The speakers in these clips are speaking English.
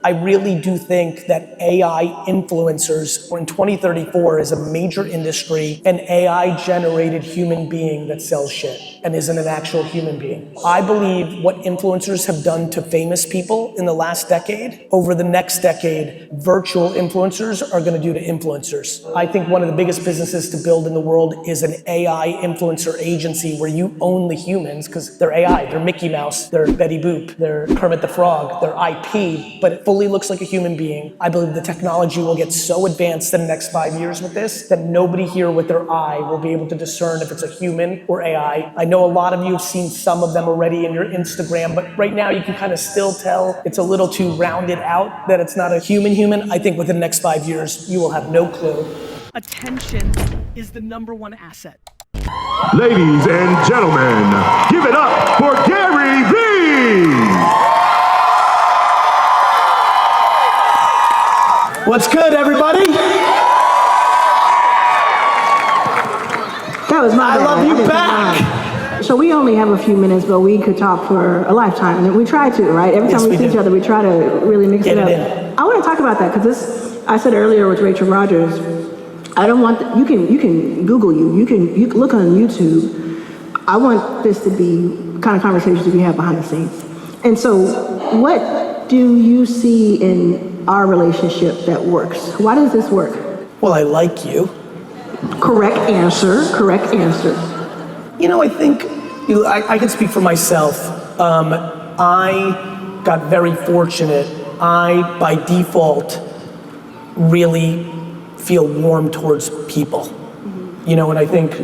I really do think that AI influencers, or in 2034, is a major industry, an AI-generated human being that sells shit and isn't an actual human being. I believe what influencers have done to famous people in the last decade, over the next decade, virtual influencers are gonna do to influencers. I think one of the biggest businesses to build in the world is an AI influencer agency where you own the humans, because they're AI, they're Mickey Mouse, they're Betty Boop, they're Kermit the Frog, they're IP, but it fully looks like a human being. I believe the technology will get so advanced in the next 5 years with this that nobody here with their eye will be able to discern if it's a human or AI. I know a lot of you have seen some of them already in your Instagram, but right now you can kind of still tell it's a little too rounded out that it's not a human. I think within the next 5 years, you will have no clue. Attention is the #1 asset. Ladies and gentlemen, give it up for GaryVee! What's good, everybody? That was my bad. I love you back. So we only have a few minutes, but we could talk for a lifetime. And we try to, right? Every time we see each other, we try to really mix it up. I want to talk about that because I said earlier with Rachel Rogers, I don't want, you can Google you can look on YouTube. I want this to be kind of conversations we have behind the scenes. And so what do you see in our relationship that works? Why does this work? Well, I like you. Correct answer. You know, I think, I can speak for myself. I got very fortunate. I, by default, really feel warm towards people. You know, and I think,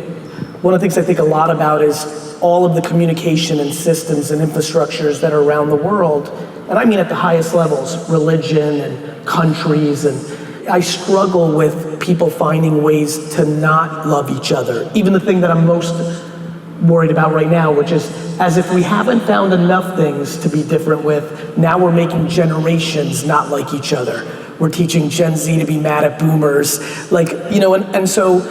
one of the things I think a lot about is all of the communication and systems and infrastructures that are around the world, and I mean at the highest levels, religion and countries, and I struggle with people finding ways to not love each other. Even the thing that I'm most worried about right now, which is as if we haven't found enough things to be different with, now we're making generations not like each other. We're teaching Gen Z to be mad at boomers. Like, you know, and so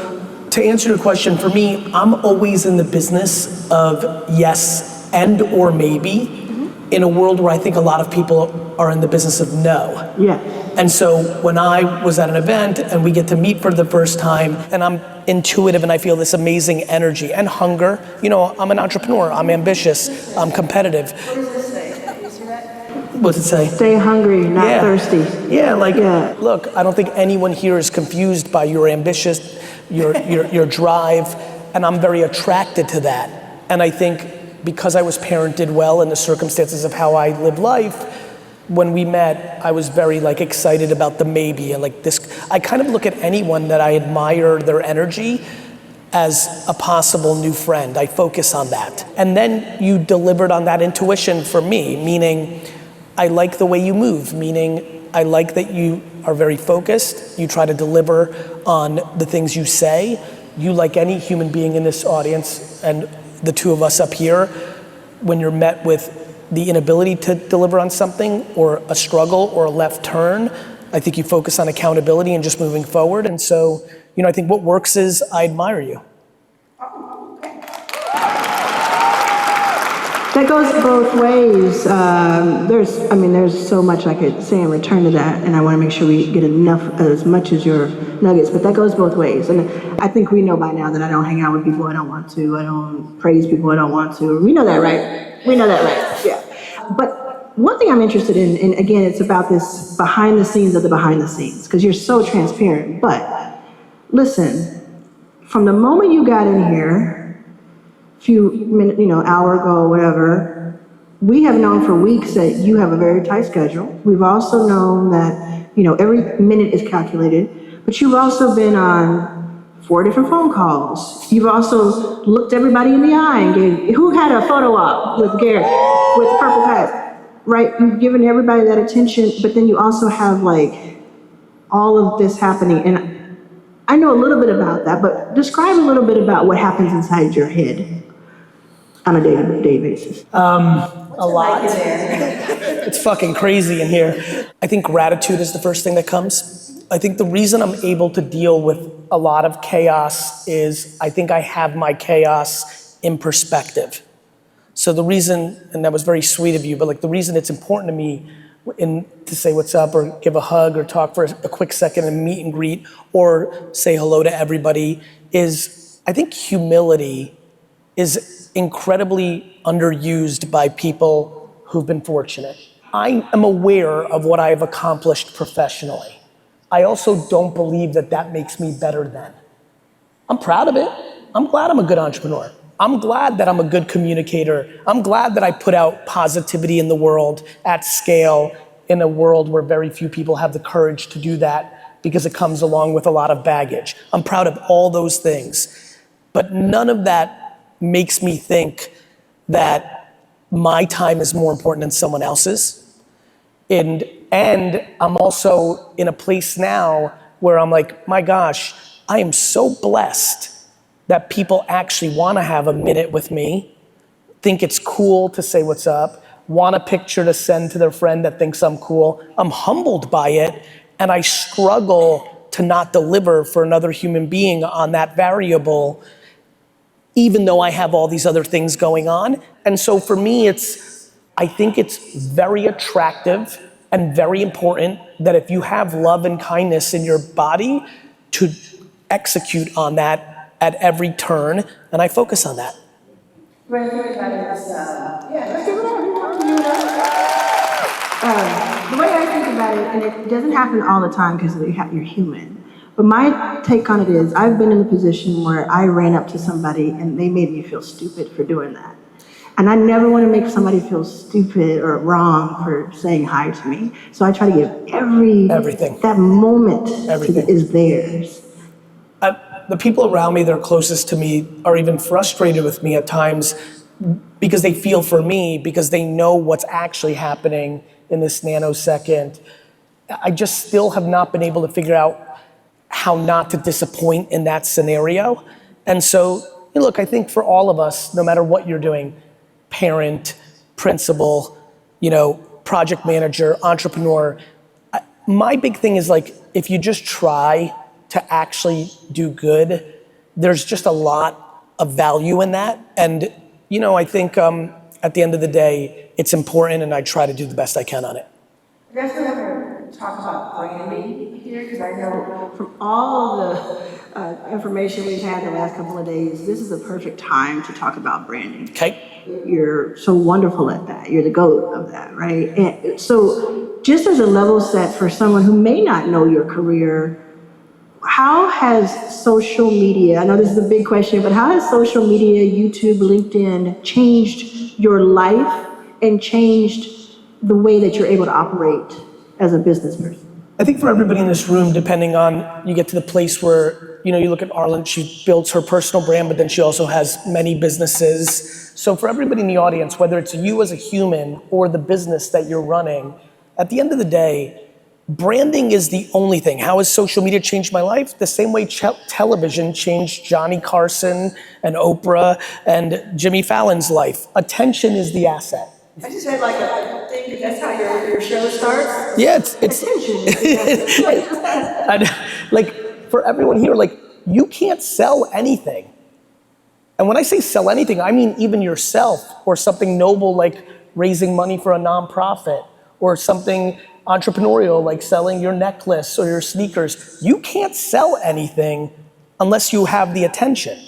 to answer your question, for me, I'm always in the business of yes and or maybe, in a world where I think a lot of people are in the business of no. Yeah. And so when I was at an event and we get to meet for the first time and I'm intuitive and I feel this amazing energy and hunger, you know, I'm an entrepreneur, I'm ambitious, I'm competitive. What does this say? What's it say? Stay hungry, not thirsty. Yeah, like, look, I don't think anyone here is confused by your ambitious, your drive, and I'm very attracted to that. And I think because I was parented well in the circumstances of how I live life, when we met, I was very like excited about the maybe and like this. I kind of look at anyone that I admire their energy as a possible new friend. I focus on that. And then you delivered on that intuition for me, meaning I like the way you move, meaning I like that you are very focused. You try to deliver on the things you say. You, like any human being in this audience and the two of us up here, when you're met with the inability to deliver on something or a struggle or a left turn, I think you focus on accountability and just moving forward. And so, you know, I think what works is I admire you. That goes both ways. There's so much I could say in return to that, and I want to make sure we get as much as your nuggets, but that goes both ways. And I think we know by now that I don't hang out with people I don't want to. I don't praise people I don't want to. We know that, right? Yeah. But one thing I'm interested in, and again, it's about this behind the scenes of the behind the scenes, because you're so transparent. But listen, from the moment you got in here, few minutes, hour ago, whatever, we have known for weeks that you have a very tight schedule. We've also known that, every minute is calculated, but you've also been on 4 different phone calls. You've also looked everybody in the eye and who had a photo op with Gary, with the purple hat, right? You've given everybody that attention, but then you also have all of this happening. And I know a little bit about that, but describe a little bit about what happens inside your head on a day-to-day basis. A lot. It's fucking crazy in here. I think gratitude is the first thing that comes. I think the reason I'm able to deal with a lot of chaos is I think I have my chaos in perspective. So the reason, and that was very sweet of you, but the reason it's important to me to say what's up or give a hug or talk for a quick second and meet and greet or say hello to everybody is, I think humility is incredibly underused by people who've been fortunate. I am aware of what I've accomplished professionally. I also don't believe that that makes me better than. I'm proud of it. I'm glad I'm a good entrepreneur. I'm glad that I'm a good communicator. I'm glad that I put out positivity in the world at scale in a world where very few people have the courage to do that because it comes along with a lot of baggage. I'm proud of all those things, but none of that makes me think that my time is more important than someone else's. And I'm also in a place now where I'm like, my gosh, I am so blessed that people actually want to have a minute with me, think it's cool to say what's up, want a picture to send to their friend that thinks I'm cool. I'm humbled by it, and I struggle to not deliver for another human being on that variable, even though I have all these other things going on. And so for me, I think it's very attractive and very important that if you have love and kindness in your body, to execute on that at every turn, and I focus on that. The way I think about it is, the way I think about it, and it doesn't happen all the time because you're human, but my take on it is, I've been in a position where I ran up to somebody and they made me feel stupid for doing that. And I never want to make somebody feel stupid or wrong for saying hi to me. So I try to give everything. That moment is theirs. The people around me that are closest to me are even frustrated with me at times because they feel for me, because they know what's actually happening in this nanosecond. I just still have not been able to figure out how not to disappoint in that scenario. And so, look, I think for all of us, no matter what you're doing, parent, principal, project manager, entrepreneur, my big thing is like, if you just try to actually do good, there's just a lot of value in that. And, I think at the end of the day, it's important, and I try to do the best I can on it. I guess we're going to talk about branding here, because I know from all the information we've had the last couple of days, this is a perfect time to talk about branding. Okay. You're so wonderful at that. You're the GOAT of that, right? And so just as a level set for someone who may not know your career, how has social media, I know this is a big question, but how has social media, YouTube, LinkedIn, changed your life and changed the way that you're able to operate as a business person? I think for everybody in this room, depending on, you get to the place where, you look at Arlen, she builds her personal brand, but then she also has many businesses. So for everybody in the audience, whether it's you as a human or the business that you're running, at the end of the day, branding is the only thing. How has social media changed my life? The same way television changed Johnny Carson and Oprah and Jimmy Fallon's life. Attention is the asset. I just had like a thing, because that's how your show starts. Yeah, it's like for everyone here, like you can't sell anything. And when I say sell anything, I mean even yourself, or something noble like raising money for a nonprofit, or something entrepreneurial like selling your necklace or your sneakers. You can't sell anything unless you have the attention.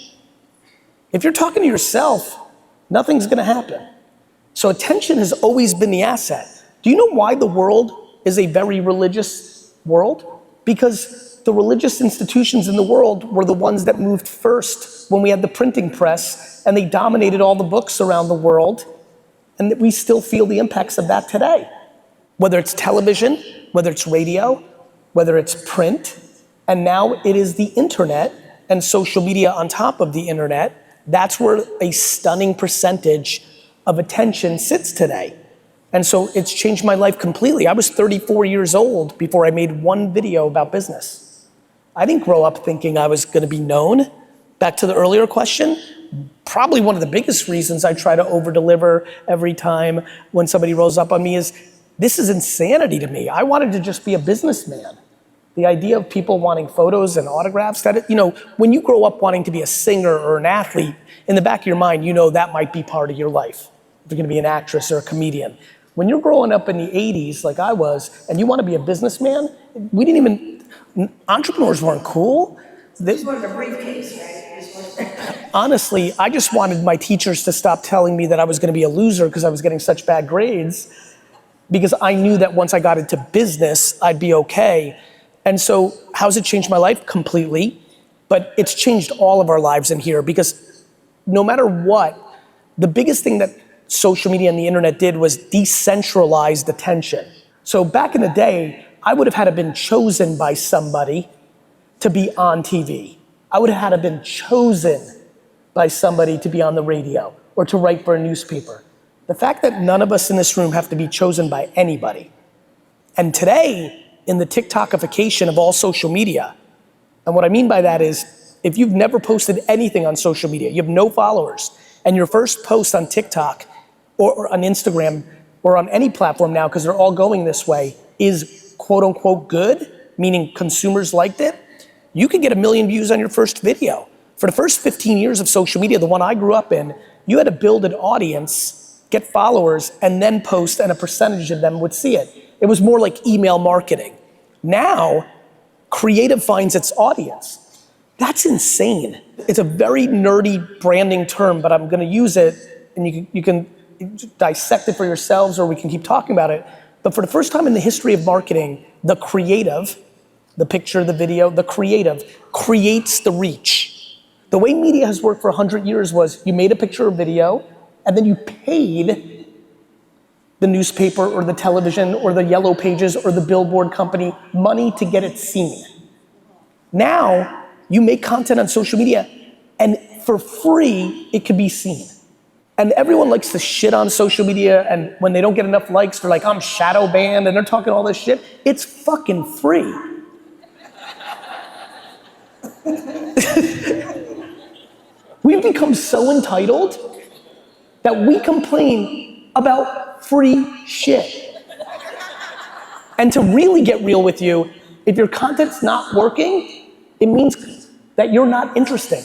If you're talking to yourself, nothing's gonna happen. So attention has always been the asset. Do you know why the world is a very religious world? Because the religious institutions in the world were the ones that moved first when we had the printing press, and they dominated all the books around the world, and that we still feel the impacts of that today. Whether it's television, whether it's radio, whether it's print, and now it is the internet and social media on top of the internet. That's where a stunning percentage of attention sits today. And so it's changed my life completely. I was 34 years old before I made one video about business. I didn't grow up thinking I was gonna be known. Back to the earlier question, probably one of the biggest reasons I try to over-deliver every time when somebody rolls up on me is, this is insanity to me. I wanted to just be a businessman. The idea of people wanting photos and autographs, when you grow up wanting to be a singer or an athlete, in the back of your mind, that might be part of your life. If you're gonna be an actress or a comedian. When you're growing up in the 80s, like I was, and you want to be a businessman, we didn't even, entrepreneurs weren't cool. This was a briefcase, right? Honestly, I just wanted my teachers to stop telling me that I was gonna be a loser because I was getting such bad grades, because I knew that once I got into business, I'd be okay. And so, how's it changed my life? Completely. But it's changed all of our lives in here, because no matter what, the biggest thing that social media and the internet did was decentralized attention. So back in the day, I would have had to been chosen by somebody to be on TV. I would have had to been chosen by somebody to be on the radio or to write for a newspaper. The fact that none of us in this room have to be chosen by anybody. And today, in the TikTokification of all social media, and what I mean by that is, if you've never posted anything on social media, you have no followers, and your first post on TikTok or on Instagram or on any platform now, because they're all going this way, is quote unquote good, meaning consumers liked it, you could get 1 million views on your first video. For the first 15 years of social media, the one I grew up in, you had to build an audience, get followers, and then post, and a percentage of them would see it. It was more like email marketing. Now, creative finds its audience. That's insane. It's a very nerdy branding term, but I'm gonna use it, and you can dissect it for yourselves, or we can keep talking about it. But for the first time in the history of marketing, the creative, the picture, the video, the creative creates the reach. The way media has worked for 100 years was you made a picture or video, and then you paid the newspaper or the television or the yellow pages or the billboard company money to get it seen. Now, you make content on social media, and for free, it can be seen. And everyone likes to shit on social media, and when they don't get enough likes, they're like, I'm shadow banned, and they're talking all this shit. It's fucking free. We've become so entitled that we complain about free shit. And to really get real with you, if your content's not working, it means that you're not interesting.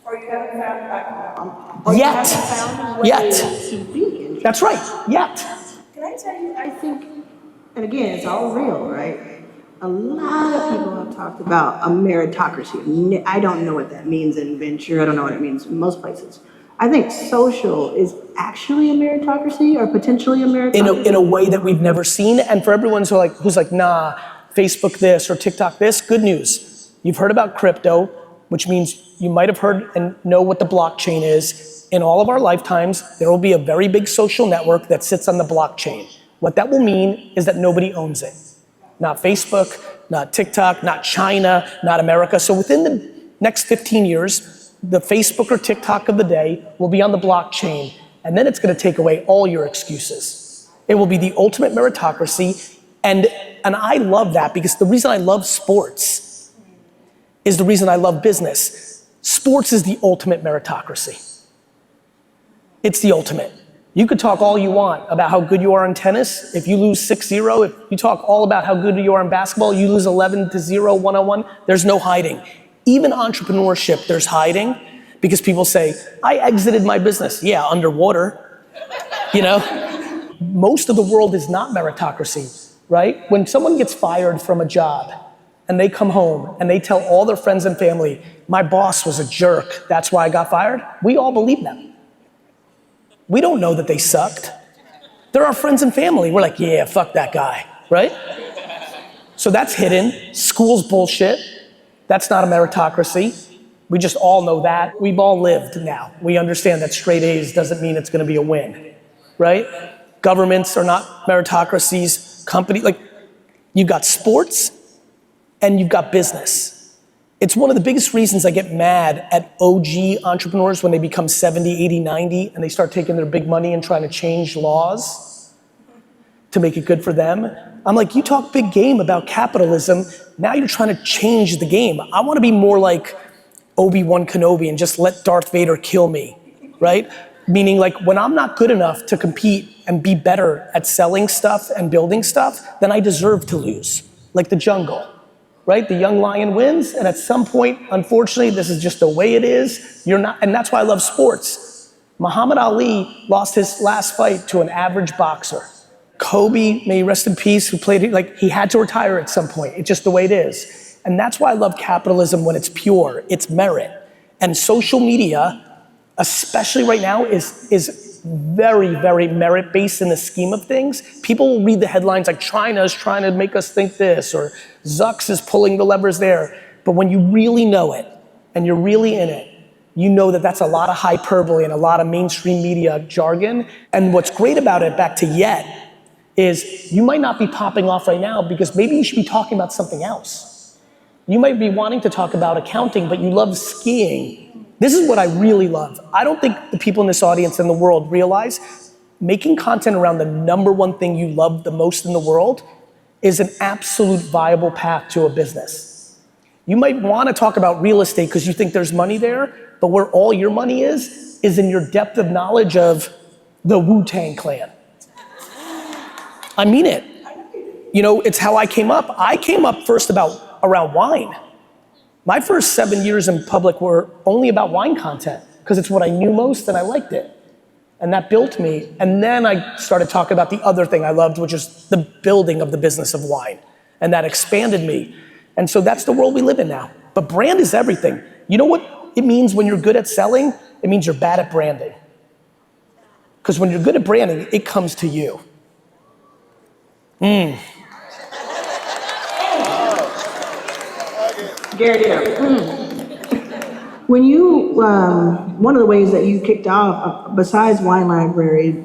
Or you haven't found Yet. to be interesting. That's right, yet. Can I tell you, I think, and again, it's all real, right? A lot of people have talked about a meritocracy. I don't know what that means in venture. I don't know what it means in most places. I think social is actually a meritocracy, or potentially a meritocracy. In a way that we've never seen. And for everyone who's like, nah, Facebook this or TikTok this, good news. You've heard about crypto, which means you might have heard and know what the blockchain is. In all of our lifetimes, there will be a very big social network that sits on the blockchain. What that will mean is that nobody owns it. Not Facebook, not TikTok, not China, not America. So within the next 15 years, the Facebook or TikTok of the day will be on the blockchain, and then it's gonna take away all your excuses. It will be the ultimate meritocracy, and I love that, because the reason I love sports is the reason I love business. Sports is the ultimate meritocracy. It's the ultimate. You could talk all you want about how good you are in tennis. If you lose 6-0, if you talk all about how good you are in basketball, you lose 11-0 one-on-one, there's no hiding. Even entrepreneurship, there's hiding, because people say, I exited my business. Yeah, underwater, you know? Most of the world is not meritocracy, right? When someone gets fired from a job and they come home and they tell all their friends and family, my boss was a jerk, that's why I got fired, we all believe them. We don't know that they sucked. They're our friends and family. We're like, yeah, fuck that guy, right? So that's hidden. School's bullshit. That's not a meritocracy. We just all know that. We've all lived now. We understand that straight A's doesn't mean it's gonna be a win, right? Governments are not meritocracies. Like, you've got sports and you've got business. It's one of the biggest reasons I get mad at OG entrepreneurs when they become 70, 80, 90, and they start taking their big money and trying to change laws to make it good for them. I'm like, you talk big game about capitalism, now you're trying to change the game. I wanna be more like Obi-Wan Kenobi and just let Darth Vader kill me, right? Meaning, like, when I'm not good enough to compete and be better at selling stuff and building stuff, then I deserve to lose, like the jungle. Right? The young lion wins, and at some point, unfortunately, this is just the way it is. You're not, and that's why I love sports. Muhammad Ali lost his last fight to an average boxer. Kobe, may he rest in peace, who played, like, he had to retire at some point. It's just the way it is. And that's why I love capitalism when it's pure, it's merit. And social media, especially right now, is very, very merit-based in the scheme of things. People will read the headlines like China's trying to make us think this, or Zucks is pulling the levers there. But when you really know it, and you're really in it, you know that that's a lot of hyperbole and a lot of mainstream media jargon. And what's great about it, back to yet, is you might not be popping off right now because maybe you should be talking about something else. You might be wanting to talk about accounting, but you love skiing. This is what I really love. I don't think the people in this audience and the world realize making content around the #1 thing you love the most in the world is an absolute viable path to a business. You might want to talk about real estate because you think there's money there, but where all your money is in your depth of knowledge of the Wu-Tang Clan. I mean it. You know, it's how I came up. I came up first around wine. My first 7 years in public were only about wine content because it's what I knew most and I liked it. And that built me. And then I started talking about the other thing I loved, which is the building of the business of wine. And that expanded me. And so that's the world we live in now. But brand is everything. You know what it means when you're good at selling? It means you're bad at branding. Because when you're good at branding, it comes to you. Gary, when you, one of the ways that you kicked off, besides Wine Library,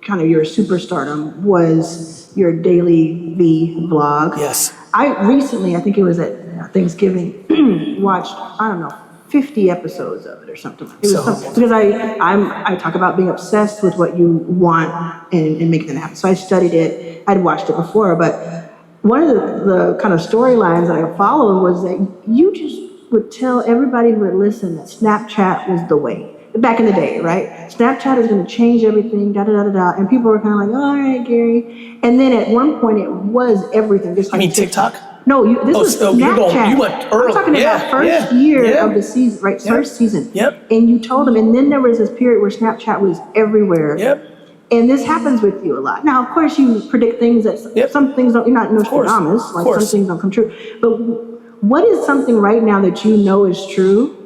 kind of your superstardom, was your daily V vlog. Yes. I recently, I think it was at Thanksgiving, watched, I don't know, 50 episodes of it or something. It was something, because I talk about being obsessed with what you want and making it happen. So I studied it. I'd watched it before, but one of the kind of storylines that I followed was that you just would tell everybody who would listen that Snapchat was the way. Back in the day, right? Snapchat is going to change everything, da-da-da-da-da. And people were kind of like, all right, Gary. And then at one point, it was everything. Just like TikTok? No, this was Snapchat. You went early. I'm talking about first year of the season, right? First season. Yep. And you told them, and then there was this period where Snapchat was everywhere. Yep. And this happens with you a lot. Now, of course, you predict things that some things don't, you're not Nostradamus, like some things don't come true. But what is something right now that you know is true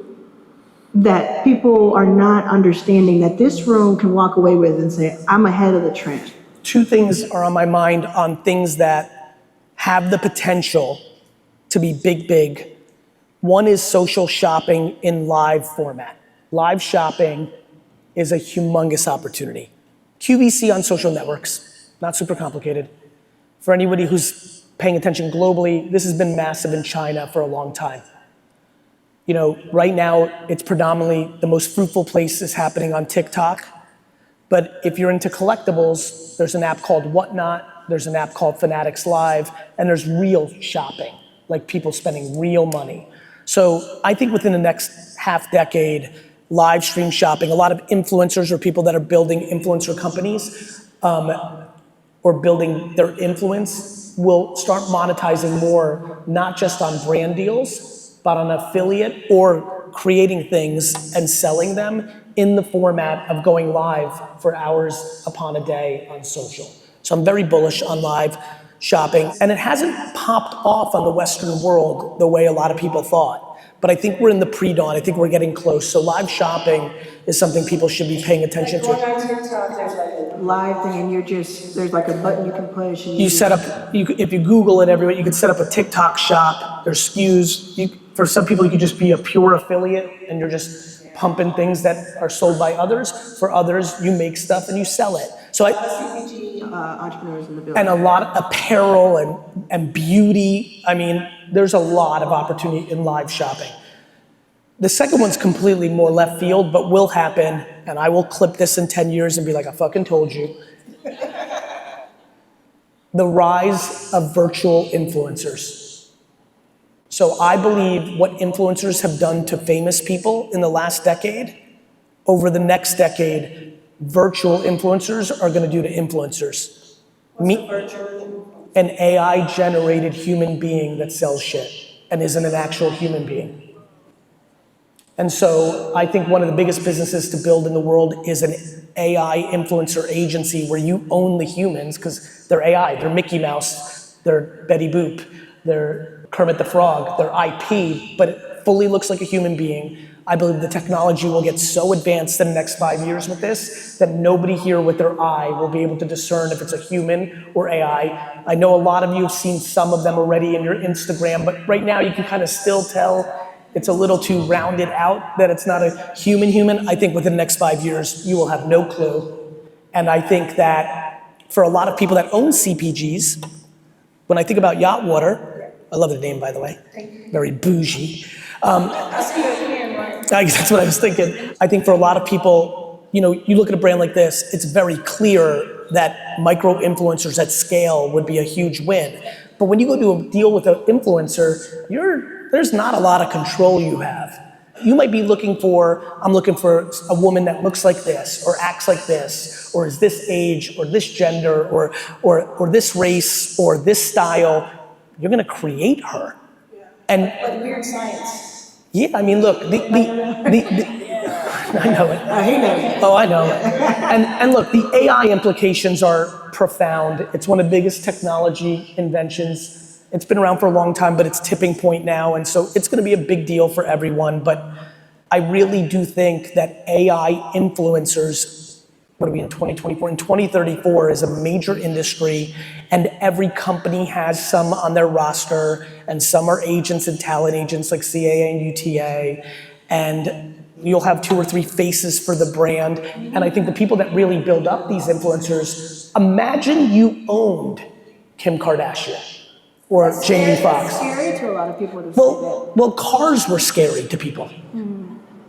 that people are not understanding that this room can walk away with and say, I'm ahead of the trend? Two things are on my mind on things that have the potential to be big. One is social shopping in live format. Live shopping is a humongous opportunity. QVC on social networks, not super complicated. For anybody who's paying attention globally, this has been massive in China for a long time. You know, right now, it's predominantly the most fruitful place is happening on TikTok. But if you're into collectibles, there's an app called Whatnot, there's an app called Fanatics Live, and there's real shopping, like people spending real money. So I think within the next half decade, live stream shopping, a lot of influencers or people that are building influencer companies or building their influence will start monetizing more, not just on brand deals, but on affiliate or creating things and selling them in the format of going live for hours upon a day on social. So I'm very bullish on live shopping, and it hasn't popped off on the Western world the way a lot of people thought. But I think we're in the pre-dawn. I think we're getting close. So live shopping is something people should be paying attention to. On TikTok, there's like a live thing, and there's like a button you can push. And you set up, if you Google it everywhere, you can set up a TikTok shop. There's SKUs. For some people, you could just be a pure affiliate, and you're just pumping things that are sold by others. For others, you make stuff and you sell it. So CPG entrepreneurs in the building. And a lot of apparel and beauty. I mean, there's a lot of opportunity in live shopping. The second one's completely more left field, but will happen, and I will clip this in 10 years and be like, I fucking told you. The rise of virtual influencers. So I believe what influencers have done to famous people in the last decade, over the next decade, virtual influencers are gonna do to influencers. An AI-generated human being that sells shit and isn't an actual human being. And so I think one of the biggest businesses to build in the world is an AI influencer agency where you own the humans, because they're AI, they're Mickey Mouse, they're Betty Boop, they're Kermit the Frog, they're IP, but it fully looks like a human being. I believe the technology will get so advanced in the next 5 years with this that nobody here with their eye will be able to discern if it's a human or AI. I know a lot of you have seen some of them already in your Instagram, but right now you can kind of still tell it's a little too rounded out that it's not a human. I think within the next 5 years, you will have no clue. And I think that for a lot of people that own CPGs, when I think about Yacht Water, I love the name, by the way, very bougie. That's what I was thinking. I think for a lot of people, you look at a brand like this, it's very clear that micro influencers at scale would be a huge win. But when you go to a deal with an influencer, there's not a lot of control you have. You might be I'm looking for a woman that looks like this, or acts like this, or is this age, or this gender, or this race, or this style. You're gonna create her. And Like weird science. yeah, I mean, look, I know it. He knows. Oh, I know. And look, the AI implications are profound. It's one of the biggest technology inventions. It's been around for a long time, but it's tipping point now. And so it's gonna be a big deal for everyone. But I really do think that AI influencers, what are we in 2024? In 2034 is a major industry, and every company has some on their roster, and some are agents and talent agents like CAA and UTA, and you'll have 2 or 3 faces for the brand. And I think the people that really build up these influencers, imagine you owned Kim Kardashian or Jamie Foxx. It's scary to a lot of people to say that. Well, cars were scary to people.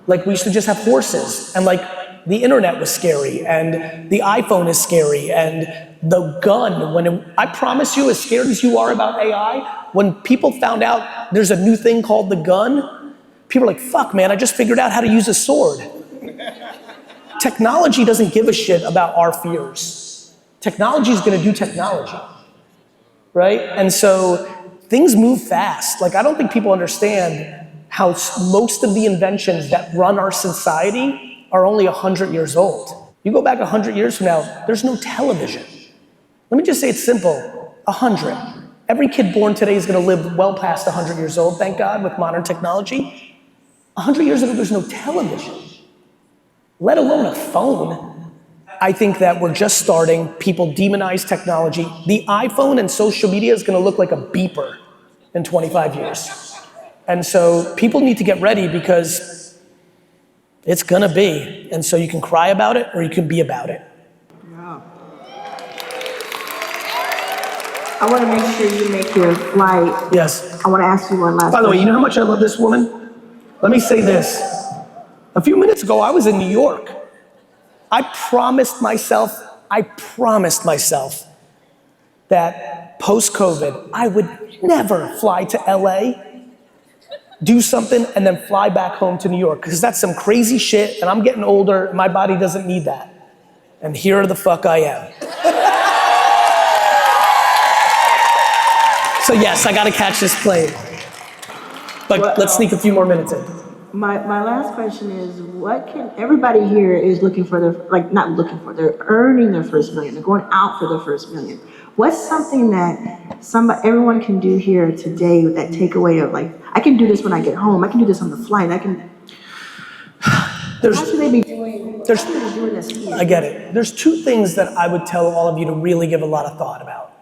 Like we used to just have horses, and like the internet was scary, and the iPhone is scary, and the gun, I promise you, as scared as you are about AI, when people found out there's a new thing called the gun, people are like, fuck man, I just figured out how to use a sword. Technology doesn't give a shit about our fears. Technology is gonna do technology, right? And so things move fast. Like I don't think people understand how most of the inventions that run our society are only 100 years old. You go back 100 years from now, there's no television. Let me just say it's simple, 100. Every kid born today is gonna live well past 100 years old, thank God, with modern technology. 100 years ago, there's no television, let alone a phone. I think that we're just starting. People demonize technology. The iPhone and social media is gonna look like a beeper in 25 years. And so people need to get ready because it's gonna be. And so you can cry about it or you can be about it. Yeah. I wanna make sure you make your flight. Yes. I wanna ask you one last By the way, you question. know how much I love this woman? Let me say this. A few minutes ago, I was in New York. I promised myself that post-COVID, I would never fly to LA, do something, and then fly back home to New York, because that's some crazy shit, and I'm getting older, and my body doesn't need that. And here the fuck I am. So yes, I gotta catch this plane. But let's sneak a few more minutes in. My last question is, everybody here is looking for they're earning their first million, they're going out for their first million. What's something that everyone can do here today, that takeaway of like, I can do this when I get home, I can do this on the flight, how should they be doing this here? I get it. There's 2 things that I would tell all of you to really give a lot of thought about.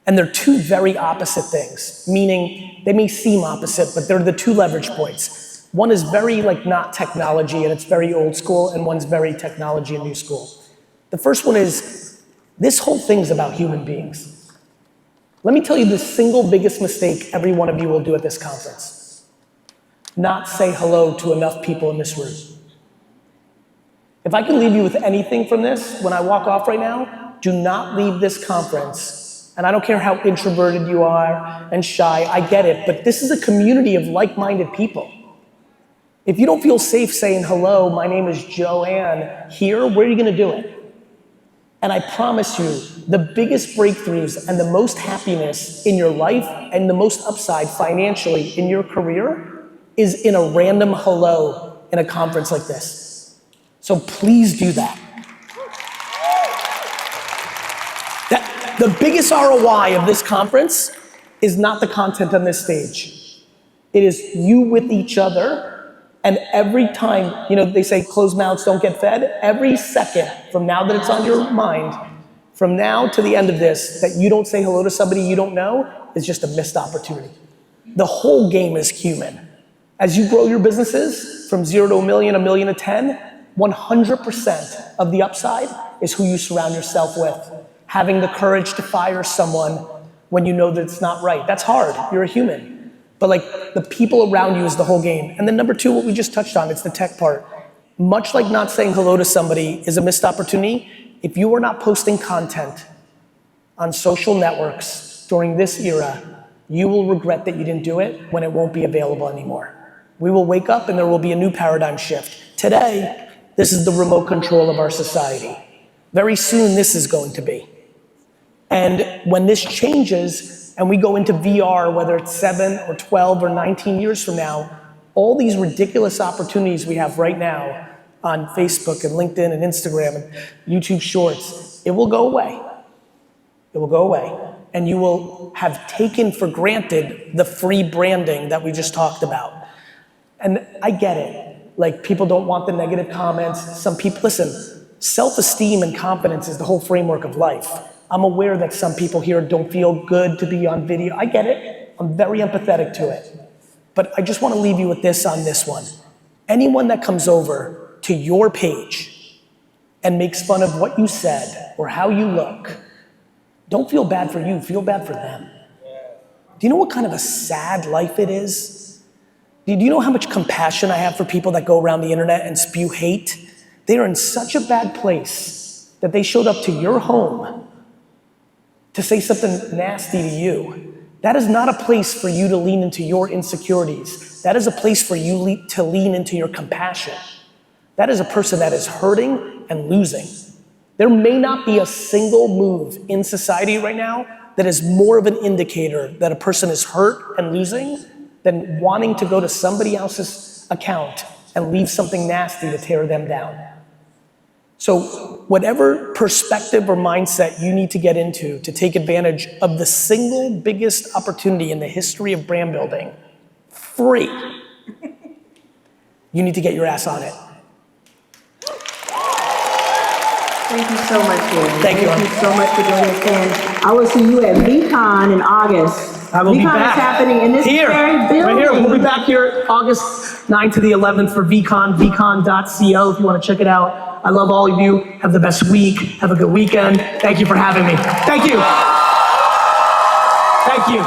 And they're 2 very opposite things, meaning they may seem opposite, but they're the 2 leverage points. One is very not technology and it's very old school, and one's very technology and new school. The first one is, this whole thing's about human beings. Let me tell you the single biggest mistake every one of you will do at this conference. Not say hello to enough people in this room. If I can leave you with anything from this, when I walk off right now, do not leave this conference. And I don't care how introverted you are and shy, I get it, but this is a community of like-minded people. If you don't feel safe saying hello, my name is Joanne, here, where are you gonna do it? And I promise you, the biggest breakthroughs and the most happiness in your life and the most upside financially in your career is in a random hello in a conference like this. So please do that. The biggest ROI of this conference is not the content on this stage. It is you with each other, and every time, you know, they say closed mouths don't get fed. Every second from now that it's on your mind, from now to the end of this, that you don't say hello to somebody you don't know is just a missed opportunity. The whole game is human. As you grow your businesses from 0 to 1 million, 1 million to 10, 100% of the upside is who you surround yourself with. Having the courage to fire someone when you know that it's not right. That's hard, you're a human. But like, the people around you is the whole game. And then number 2, what we just touched on, it's the tech part. Much like not saying hello to somebody is a missed opportunity, if you are not posting content on social networks during this era, you will regret that you didn't do it when it won't be available anymore. We will wake up and there will be a new paradigm shift. Today, this is the remote control of our society. Very soon, this is going to be. And when this changes and we go into VR, whether it's 7 or 12 or 19 years from now, all these ridiculous opportunities we have right now on Facebook and LinkedIn and Instagram and YouTube Shorts, it will go away. It will go away. And you will have taken for granted the free branding that we just talked about. And I get it. Like, people don't want the negative comments. Some people, listen, self-esteem and confidence is the whole framework of life. I'm aware that some people here don't feel good to be on video. I get it. I'm very empathetic to it. But I just want to leave you with this on this one. Anyone that comes over to your page and makes fun of what you said or how you look, don't feel bad for you, feel bad for them. Do you know what kind of a sad life it is? Do you know how much compassion I have for people that go around the internet and spew hate? They are in such a bad place that they showed up to your home to say something nasty to you. That is not a place for you to lean into your insecurities. That is a place for you to lean into your compassion. That is a person that is hurting and losing. There may not be a single move in society right now that is more of an indicator that a person is hurt and losing than wanting to go to somebody else's account and leave something nasty to tear them down. So whatever perspective or mindset you need to get into to take advantage of the single biggest opportunity in the history of brand building, free, you need to get your ass on it. Thank you so much, Gary. Thank you. Thank you so much for joining us. And I will see you at VCon in August. I will be VCon back. is happening in this Here, very building. right here. We'll be back here August 9th to the 11th for VCon, vcon.co if you want to check it out. I love all of you. Have the best week. Have a good weekend. Thank you for having me. Thank you. Thank you.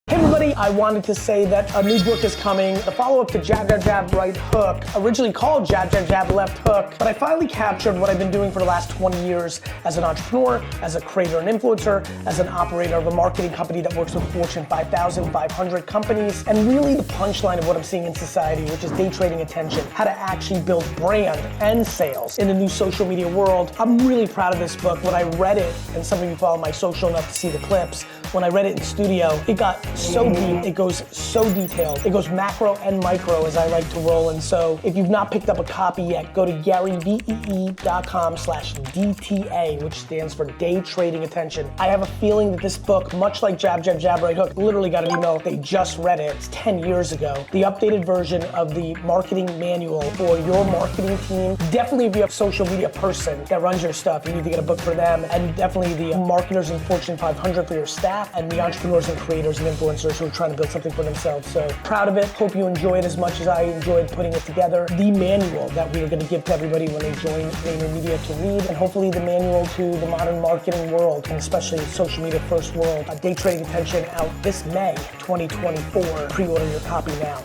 Hey everybody, I wanted to say that a new book is coming. The follow-up to Jab, Jab, Jab, Right Hook, originally called Jab, Jab, Jab, Left Hook, but I finally captured what I've been doing for the last 20 years as an entrepreneur, as a creator and influencer, as an operator of a marketing company that works with Fortune 5,000, 500 companies, and really the punchline of what I'm seeing in society, which is day trading attention, how to actually build brand and sales in the new social media world. I'm really proud of this book. When I read it, and some of you follow my social enough to see the clips, when I read it in studio, it got so deep, it goes so detailed. It goes macro and micro, as I like to roll. And so if you've not picked up a copy yet, go to GaryVee.com/DTA, which stands for Day Trading Attention. I have a feeling that this book, much like Jab, Jab, Jab, Right Hook, literally got an email, they just read it, it's 10 years ago. The updated version of the marketing manual for your marketing team. Definitely if you're a social media person that runs your stuff, you need to get a book for them. And definitely the marketers in Fortune 500 for your staff, and the entrepreneurs and creators and influencers who are trying to build something for themselves. So proud of it. Hope you enjoy it as much as I enjoyed putting it together. The manual that we are going to give to everybody when they join VaynerMedia to read, and hopefully the manual to the modern marketing world, and especially social media first world. Day Trading Attention out this May 2024. Pre-order your copy now.